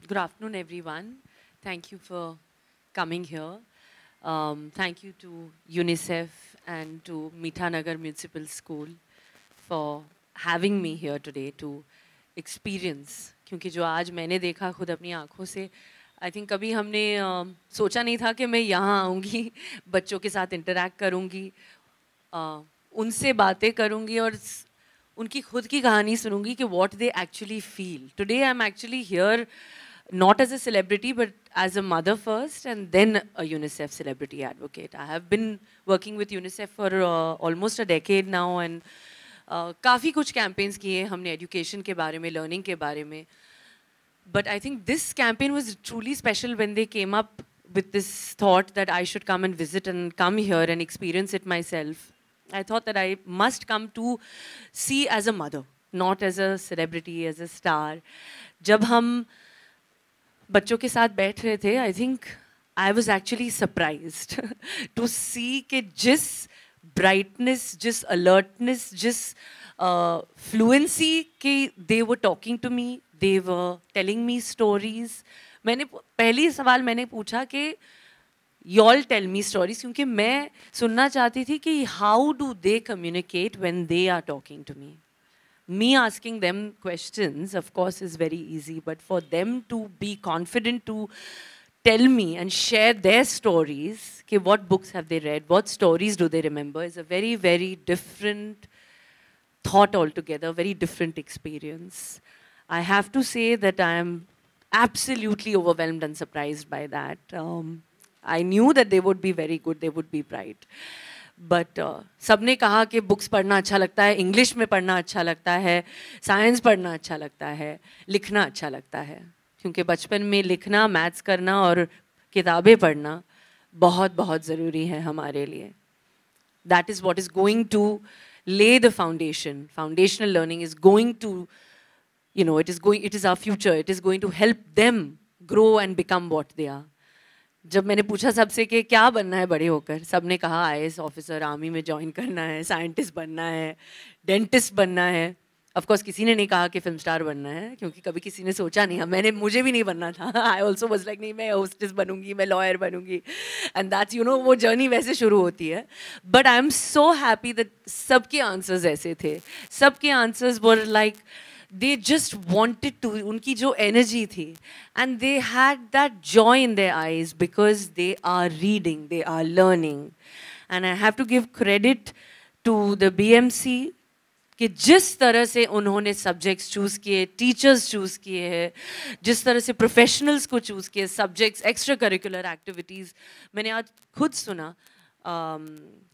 Good afternoon, everyone. Thank you for coming here. Thank you to UNICEF and to Mitanagar Municipal School for having me here today to experience. क्योंकि जो आज मैंने देखा खुद अपनी आँखों से, I think कभी हमने सोचा नहीं था कि मैं यहाँ आऊँगी, बच्चों के साथ interact करूँगी, उनसे बातें करूँगी और उनकी खुद की कहानी सुनूंगी कि what they actually feel. Today I'm actually here not as a celebrity but as a mother first and then a UNICEF celebrity advocate. I have been working with UNICEF for almost a decade now and काफ़ी कुछ campaigns किए हमने education के बारे में, learning के बारे में. But I think this campaign was truly special when they came up with this thought that I should come and visit and come here and experience it myself. I thought that I must come to see as a mother, not as a celebrity, as a star. जब हम बच्चों के साथ बैठ रहे थे, I think I was actually surprised to see कि जिस brightness, जिस alertness, जिस fluency कि they were talking to me, they were telling me stories. मैंने पहली सवाल मैंने पूछा कि y'all tell me stories क्योंकि मैं सुनना चाहती थी कि how do they communicate when they are talking to me. Me asking them questions, of course, is very easy, but for them to be confident to tell me and share their stories, okay, what books have they read, what stories do they remember, is a very, very different thought altogether, very different experience. I have to say that I am absolutely overwhelmed and surprised by that. I knew that they would be very good, they would be bright. But सबने कहा कि books पढ़ना अच्छा लगता है, English में पढ़ना अच्छा लगता है, साइंस पढ़ना अच्छा लगता है, लिखना अच्छा लगता है, क्योंकि बचपन में लिखना, मैथ्स करना और किताबें पढ़ना बहुत बहुत ज़रूरी है हमारे लिए. That is what is going to lay the foundation. Foundational learning is going to, you know, it is our future. It is going to help them grow and become what they are. जब मैंने पूछा सबसे कि क्या बनना है बड़े होकर, सबने कहा आईएएस ऑफिसर, आर्मी में ज्वाइन करना है, साइंटिस्ट बनना है, डेंटिस्ट बनना है. ऑफ कोर्स किसी ने नहीं कहा कि फिल्म स्टार बनना है, क्योंकि कभी किसी ने सोचा नहीं. मुझे भी नहीं बनना था. आई ऑल्सो वॉज लाइक नहीं, मैं होस्टेस बनूंगी, मैं लॉयर बनूंगी, एंड दैट्स यू नो वो जर्नी वैसे शुरू होती है. But I am so happy that सबके आंसर्स ऐसे थे. सबके answers were like they just wanted to, unki jo energy thi, and they had that joy in their eyes because they are reading, they are learning. And I have to give credit to the BMC कि जिस तरह से उन्होंने subjects choose किए, teachers choose किए हैं, जिस तरह से प्रोफेशनल्स को चूज़ किए, सब्जेक्ट्स, एक्स्ट्रा करिकुलर एक्टिविटीज़. मैंने आज खुद सुना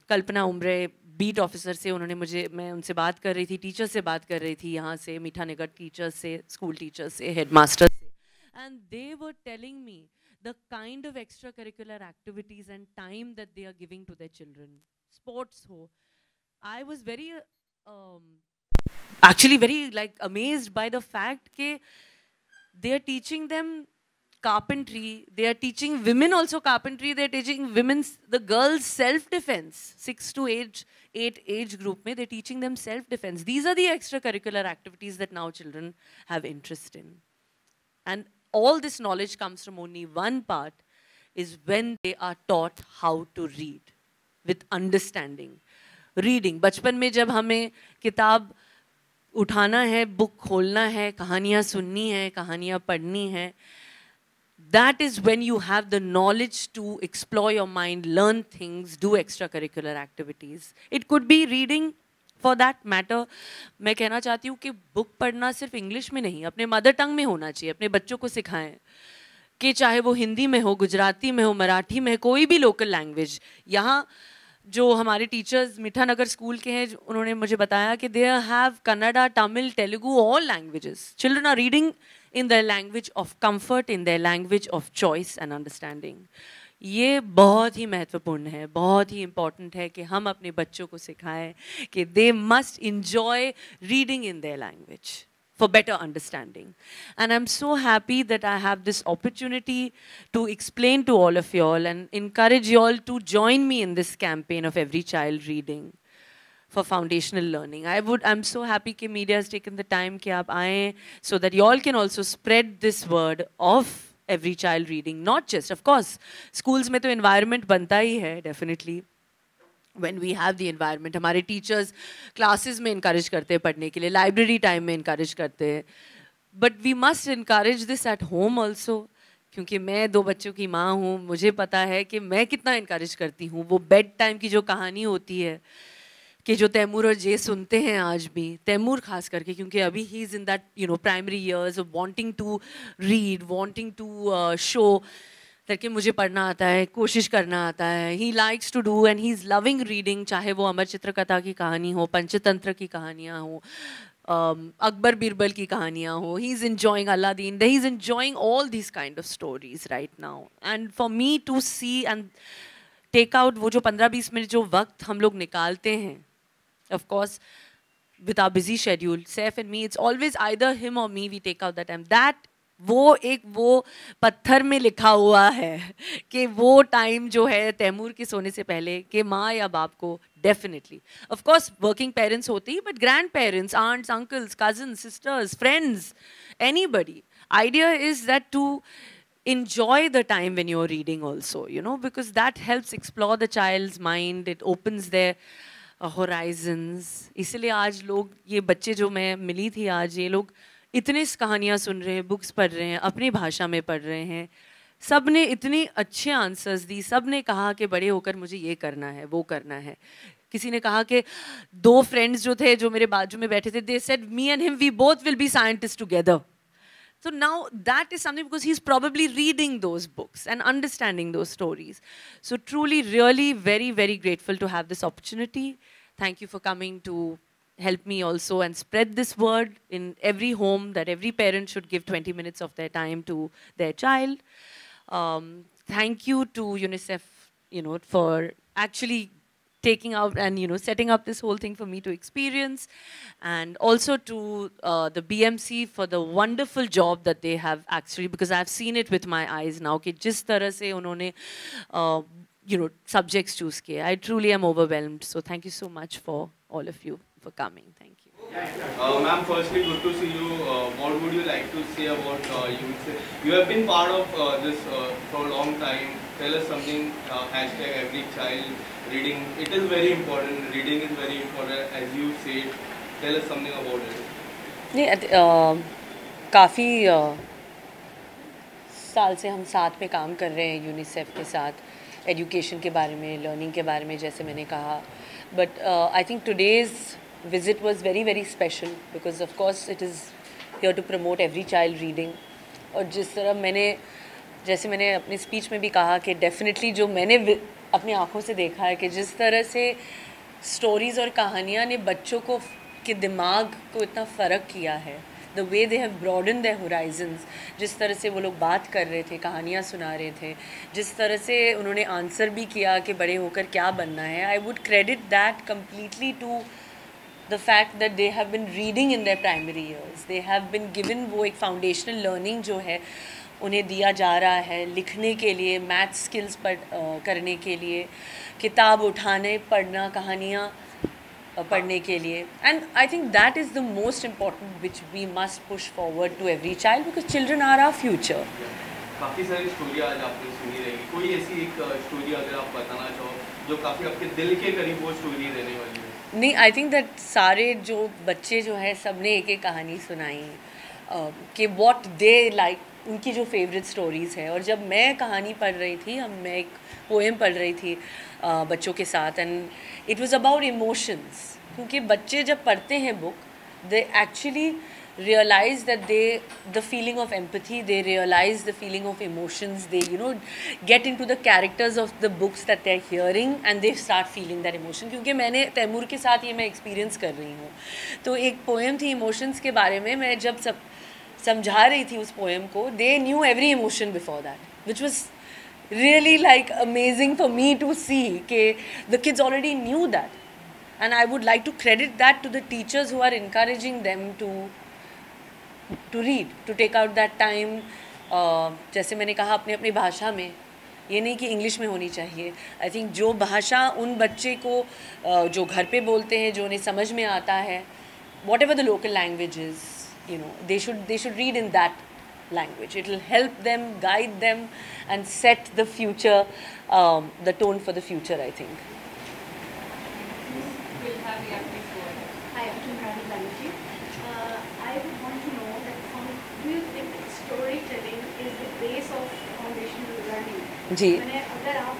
कल्पना उम्रे बीट ऑफिसर से, मैं उनसे बात कर रही थी, टीचर से बात कर रही थी, यहाँ से मीठानगर टीचर्स से, स्कूल टीचर्स से, हेडमास्टर से, and they were telling me the kind of extra curricular activities and time that they are giving to their children. Sports हो, I was very actually very like amazed by the fact that they are teaching them carpentry, they are teaching women also carpentry, they are teaching the girls self-defense. 6 to 8 age group mein they are teaching them self-defense. These are the extracurricular activities that now children have interest in. And all this knowledge comes from only one part, is when they are taught how to read with understanding. Reading, बचपन में जब हमें किताब उठाना है, book खोलना है, कहानियाँ सुननी है, कहानियाँ पढ़नी है, that is when you have the knowledge to explore your mind, learn things, do extracurricular activities. It could be reading for that matter. मैं कहना चाहती हूँ कि बुक पढ़ना सिर्फ इंग्लिश में नहीं, अपने मदर टंग में होना चाहिए. अपने बच्चों को सिखाएं कि चाहे वो हिंदी में हो, गुजराती में हो, मराठी में, कोई भी लोकल लैंग्वेज. यहाँ जो हमारे टीचर्स मीठानगर स्कूल के हैं, उन्होंने मुझे बताया कि they have Kannada, Tamil, Telugu, all languages. Children are reading in their language of comfort, in their language of choice and understanding. ये बहुत ही महत्वपूर्ण है, बहुत ही इम्पॉर्टेंट है कि हम अपने बच्चों को सिखाएं कि they must enjoy reading in their language for better understanding. And I'm so happy that I have this opportunity to explain to all of y'all and encourage y'all to join me in this campaign of Every Child Reading. for foundational learning. I'm so happy कि media has taken the time कि आप आएं, so that you all can also spread this word of every child reading. Not just, of course, schools में तो environment बनता ही है, definitely. When we have the environment, हमारे teachers classes में encourage करते हैं पढ़ने के लिए, library time में encourage करते हैं. But we must encourage this at home also. क्योंकि मैं 2 बच्चों की माँ हूँ, मुझे पता है कि मैं कितना encourage करती हूँ. वो बेड टाइम की जो कहानी होती है कि जो तैमूर और जे सुनते हैं आज भी, तैमूर खास करके, क्योंकि अभी ही is in that primary years of wanting to read, wanting to show कि मुझे पढ़ना आता है, कोशिश करना आता है. He likes to do and he is loving reading, चाहे वो अमर चित्रकथा की कहानी हो, पंचतंत्र की कहानियाँ हो, अकबर बीरबल की कहानियाँ हो. He is enjoying Aladdin, he is enjoying all these kind of stories right now. And for me to see and take out वो जो 15-20 मिनट जो वक्त हम लोग निकालते हैं, of course, with our busy schedule, Saif and me, it's always either him or me, we take out that time. That वो पत्थर में लिखा हुआ है कि वो टाइम जो है तैमूर के सोने से पहले कि माँ या बाप को definitely, of course, working parents होते ही, but grandparents, aunts, uncles, cousins, sisters, friends, anybody. Idea is that to enjoy the time when you're reading also, because that helps explore the child's mind, it opens their horizons. इसलिए आज लोग, ये बच्चे जो मैं मिली थी आज, ये लोग इतने कहानियाँ सुन रहे हैं, बुक्स पढ़ रहे हैं, अपनी भाषा में पढ़ रहे हैं. सब ने इतने अच्छे आंसर्स दी, सब ने कहा कि बड़े होकर मुझे ये करना है, वो करना है. किसी ने कहा कि 2 फ्रेंड्स जो थे, जो मेरे बाजू में बैठे थे, they said me and him we both will be scientist together. So now that is something, because he's probably reading those books and understanding those stories. So truly, really, very, very grateful to have this opportunity. Thank you for coming to help me also and spread this word in every home, that every parent should give 20 minutes of their time to their child. Thank you to UNICEF, for actually taking out and setting up this whole thing for me to experience, and also to the BMC for the wonderful job that they have actually, because I've seen it with my eyes now कि जिस तरह से उन्होंने subjects choose किए. I truly am overwhelmed. So thank you so much for all of you for coming. Thank you. Ma'am, firstly, good to see you. What would you like to say about UNICEF? You have been part of this for a long time. Tell us something. Hashtag every child reading. It is very important. Reading is very important, as you said. Tell us something about it. नहीं, काफ़ी साल से हम साथ में काम कर रहे हैं यूनिसेफ के साथ, एजुकेशन के बारे में, लर्निंग के बारे में, जैसे मैंने कहा. But I think today's visit was very, very special, because of course it is here to promote every child reading. और जिस तरह जैसे मैंने अपनी स्पीच में भी कहा कि डेफिनेटली जो मैंने अपनी आँखों से देखा है कि जिस तरह से स्टोरीज़ और कहानियाँ ने बच्चों के दिमाग को इतना फ़र्क किया है, the way they have broaden their horizons, जिस तरह से वो लोग बात कर रहे थे, कहानियाँ सुना रहे थे, जिस तरह से उन्होंने आंसर भी किया कि बड़े होकर क्या बनना है. I would credit that completely to the fact that they have been reading in their primary years. They have been given वो एक foundational learning जो है उन्हें दिया जा रहा है लिखने के लिए, मैथ स्किल्स करने के लिए, किताब उठाने, पढ़ना, कहानियाँ पढ़ने के लिए. And I think that is the most important which we must push forward to every child, because children are our future. काफ़ी सारी स्टोरी आज आपने सुनी रहेगी. कोई ऐसी एक स्टोरी अगर आप बताना चाहो जो काफ़ी आपके दिल के करीब वो स्टोरी रहने वाली है? नहीं, आई थिंक दैट सारे जो बच्चे जो हैं सब ने एक एक कहानी सुनाई कि व्हाट दे लाइक, उनकी जो फेवरेट स्टोरीज़ है. और जब मैं कहानी पढ़ रही थी, मैं एक पोएम पढ़ रही थी बच्चों के साथ, and it was about emotions. क्योंकि बच्चे जब पढ़ते हैं book, they actually realize that the feeling of empathy, they realize the feeling of emotions, they get into the characters of the books that they're hearing and they start feeling that emotion. क्योंकि मैंने तैमूर के साथ ये मैं experience कर रही हूँ. तो एक पोएम थी इमोशंस के बारे में, मैं जब समझा रही थी उस पोएम को, they knew every emotion before that, which was really like amazing for me to see कि the kids already knew that. And I would like to credit that to the teachers who are encouraging them to read, to take out that time. जैसे मैंने कहा अपनी भाषा में, ये नहीं कि इंग्लिश में होनी चाहिए. आई थिंक जो भाषा उन बच्चे को जो घर पे बोलते हैं, जो उन्हें समझ में आता है, whatever the local language is, you know, they should read in that language. It will help them, guide them, and set the future, the tone for the future, I think. We'll have Yasmin go ahead. Hi, I'm Tumrani Banerjee. I would want to know that do you think storytelling is the base of foundational learning? जी. मैंने अगर आप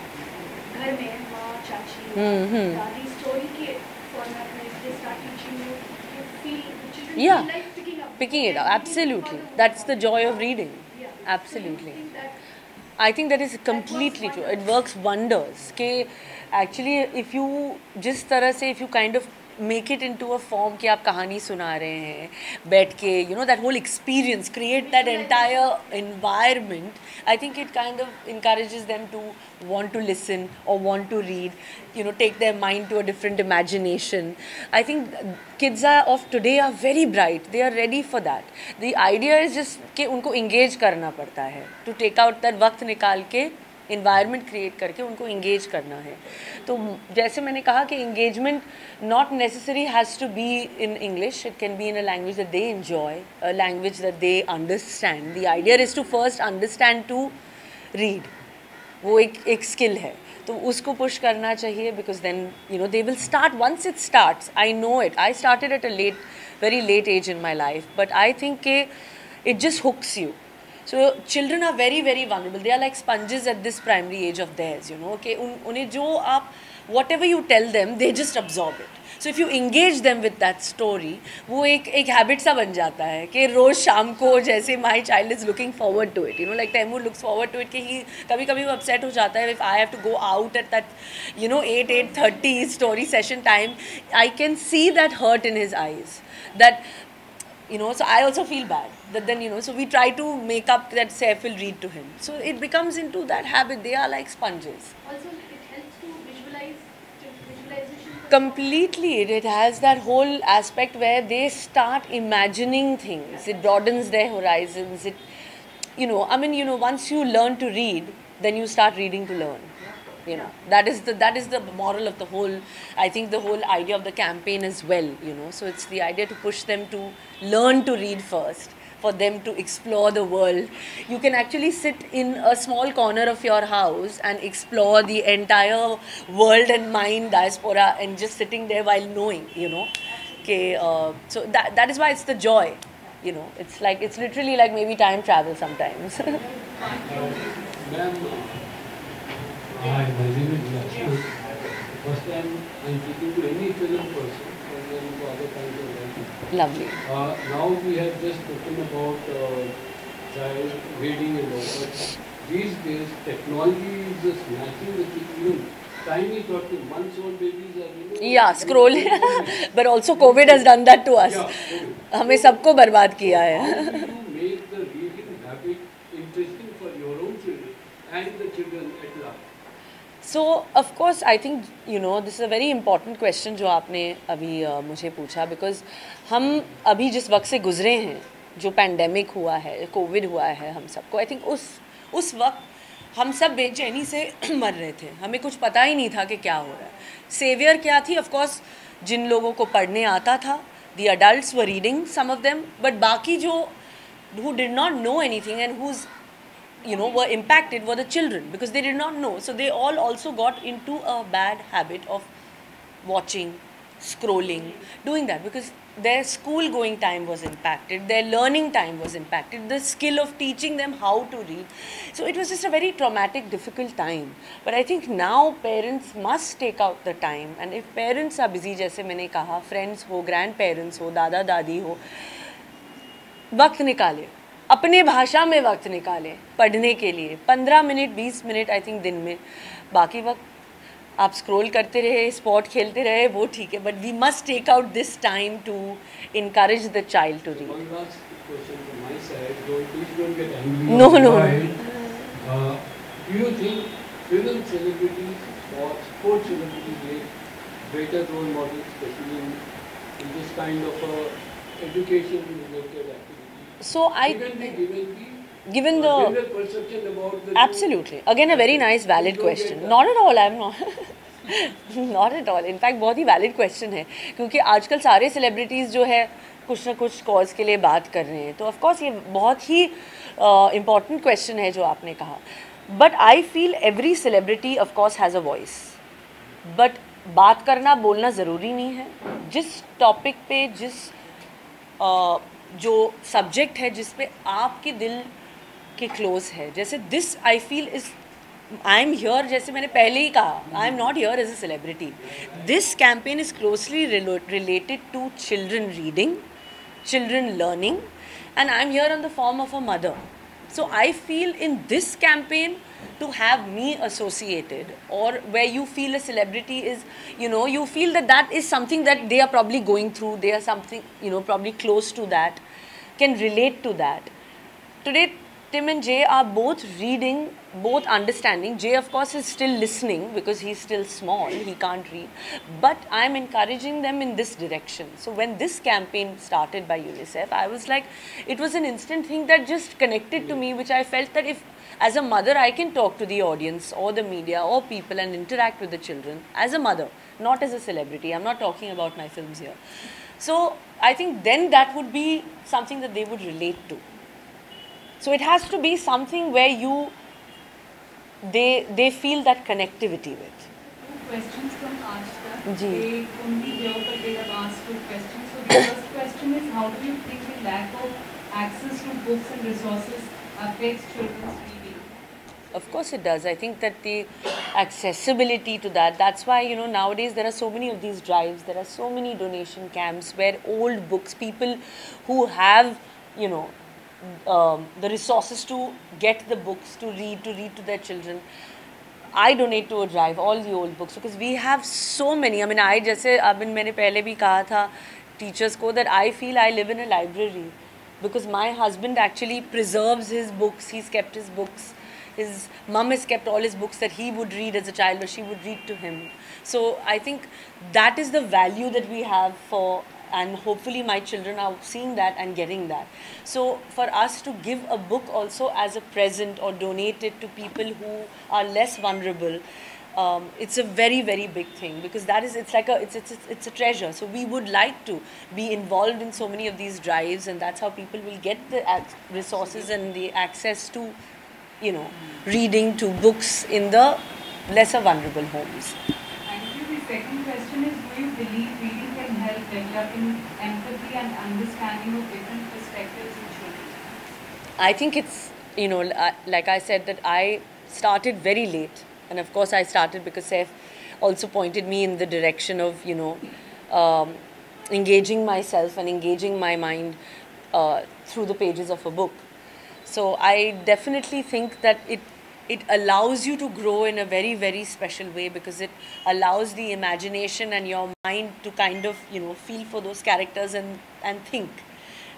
घर में माँ, चाची, दादी story के format में they start teaching you, you feel the children Yeah. feel like Picking it up, absolutely. That's the joy of reading. Absolutely. I think that is completely true. It works wonders. कि actually if you जिस तरह से if you kind of make it into a form कि आप कहानी सुना रहे हैं बैठ के, you know, that whole experience, create that entire environment. I think it kind of encourages them to want to listen or want to read, you know, take their mind to a different imagination. I think kids of today are very bright. They are ready for that. The idea is just कि उनको engage करना पड़ता है, to take out that वक्त निकाल के environment create करके उनको इंगेज करना है. तो जैसे मैंने कहा कि engagement not necessary has to be in English. It can be in a language that they enjoy, a language that they understand. The idea is to first understand to read. वो एक skill है, तो उसको push करना चाहिए. Because then you know they will start once it starts. I know it. I started at a very late age in my life, but I think के it just hooks you. So children are very, very vulnerable. They are like sponges at this primary age of theirs, you know. Okay, उन्हें जो आप whatever you tell them, they just absorb it. So if you engage them with that story, वो एक habit सा बन जाता है कि रोज़ शाम को जैसे my child is looking forward to it, you know, like Taimur looks forward to it कि he कभी वो upset हो जाता है if I have to go out at that, you know, 8:30 story session time. I can see that hurt in his eyes. That, you know, so I also feel bad that then, you know, so we try to make up that Saif will read to him. So it becomes into that habit. They are like sponges. Also, it helps to visualization. Completely. It has that whole aspect where they start imagining things. It broadens their horizons. It, you know, I mean, you know, once you learn to read, then you start reading to learn. You know, that is the moral of the whole, I think the whole idea of the campaign as well, you know. So it's the idea to push them to learn to read first, for them to explore the world. You can actually sit in a small corner of your house and explore the entire world and mind diaspora and just sitting there while knowing, you know. Okay, so that is why it's the joy, you know. It's literally like maybe time travel sometimes. Ma'am, hi, my name is Lakshman. First time I'm speaking to any film person and then to other kinds of writing. Lovely. Now we have just spoken about child reading and all, but these days technology is just smashing the kids. Even tiny months-old babies are, you know, Yeah, scroll. But also COVID has done that to us. Yeah, हमें सबको बर्बाद किया है. how do you make the reading habit interesting for your own children and the children at large? So of course I think, you know, this is a very important question जो आपने अभी मुझे पूछा, because हम अभी जिस वक्त से गुजरे हैं, जो पैंडेमिक हुआ है, कोविड हुआ है हम सबको, आई थिंक उस वक्त हम सब बेचैनी से मर रहे थे. हमें कुछ पता ही नहीं था कि क्या हो रहा है. सेवियर क्या थी? ऑफ कोर्स जिन लोगों को पढ़ने आता था, the adults were reading, some of them, but बाकी जो who did not know anything and who's, you know, were impacted were the children, because they did not know. So they all also got into a bad habit of watching, scrolling, doing that, because their school going time was impacted, their learning time was impacted, the skill of teaching them how to read. So it was just a very traumatic, difficult time. But I think now parents must take out the time, and if parents are busy, जैसे मैंने कहा, friends हो, grandparents हो, दादा दादी हो, वक्त निकाले, अपने भाषा में वक्त निकालें पढ़ने के लिए. 15 मिनट 20 मिनट आई थिंक दिन में. बाकी वक्त आप स्क्रॉल करते रहे, स्पॉट खेलते रहे, वो ठीक है, but we must take out this time to encourage the child to read. One last question from my side. Please don't get angry. No. Do you think film celebrities or sports celebrities make better role models, especially in this kind of education-related activity? So I Given the given the general perception about the absolutely again a very nice valid question. Not at all, I'm not. Not at all. In fact बहुत ही valid question है क्योंकि आजकल सारे celebrities जो है कुछ ना कुछ cause के लिए बात कर रहे हैं तो of course ये बहुत ही important question है जो आपने कहा. But I feel every celebrity of course has a voice. But बात करना बोलना ज़रूरी नहीं है. जिस topic पे जिस जो subject है जिस पे आपके दिल के close है जैसे this I feel is I am here जैसे मैंने पहले ही कहा I am not here as a celebrity. This campaign is closely related to children reading, children learning, and I am here on the form of a mother. So I feel in this campaign to have me associated or where you feel a celebrity is, you know, you feel that that is something that they are probably going through, they are something, you know, probably close to that, can relate to that. Today Tim and Jay are both reading, both understanding. Jay of course is still listening because he's still small, he can't read. But I'm encouraging them in this direction. So when this campaign started by UNICEF, I was like, it was an instant thing that just connected to me, which I felt that if as a mother I can talk to the audience or the media or people and interact with the children as a mother, not as a celebrity. I'm not talking about my films here. So I think then that would be something that they would relate to. So it has to be something where they feel that connectivity with. Two questions from Ashta. Ji. They only here, but they have asked two questions. So the first question is, how do you think the lack of access to books and resources affects children's reading? Of course it does. I think that the accessibility to that, that's why, you know, nowadays there are so many of these drives, there are so many donation camps where old books, people who have, you know, the resources to get the books to read to their children. I donate to a drive all the old books because we have so many. I mean, जैसे मैंने पहले भी कहा था teachers को that I feel I live in a library because my husband actually preserves his books. He's kept his books. His mum has kept all his books that he would read as a child or she would read to him. So I think that is the value that we have for, and hopefully my children are seeing that and getting that. So for us to give a book also as a present or donate it to people who are less vulnerable, it's a very, very big thing because that is, it's like it's a treasure. So we would like to be involved in so many of these drives, and that's how people will get the resources and the access to, you know, reading to books in the lesser vulnerable homes. Thank you. The second question is, do you believe reading can help developing empathy and understanding of different perspectives in children? I think it's, you know, like I said, that I started very late. And of course I started because Saif also pointed me in the direction of, you know, engaging myself and engaging my mind through the pages of a book. So I definitely think that it allows you to grow in a very, very special way because it allows the imagination and your mind to kind of, you know, feel for those characters and think.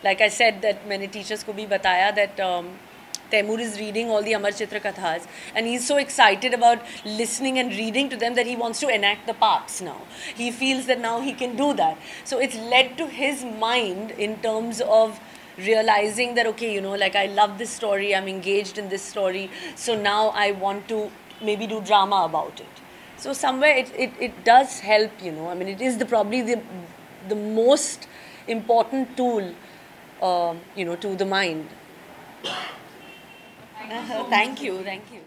Like I said, that many teachers ko bhi bataya that Taimur is reading all the Amar Chitra Kathas and he's so excited about listening and reading to them that he wants to enact the parts now. He feels that now he can do that. So it's led to his mind in terms of realizing that, okay, you know, like I love this story, I'm engaged in this story, so now I want to maybe do drama about it. So somewhere it does help, you know. I mean, it is probably the most important tool, you know, to the mind. Thank you so much. Thank you.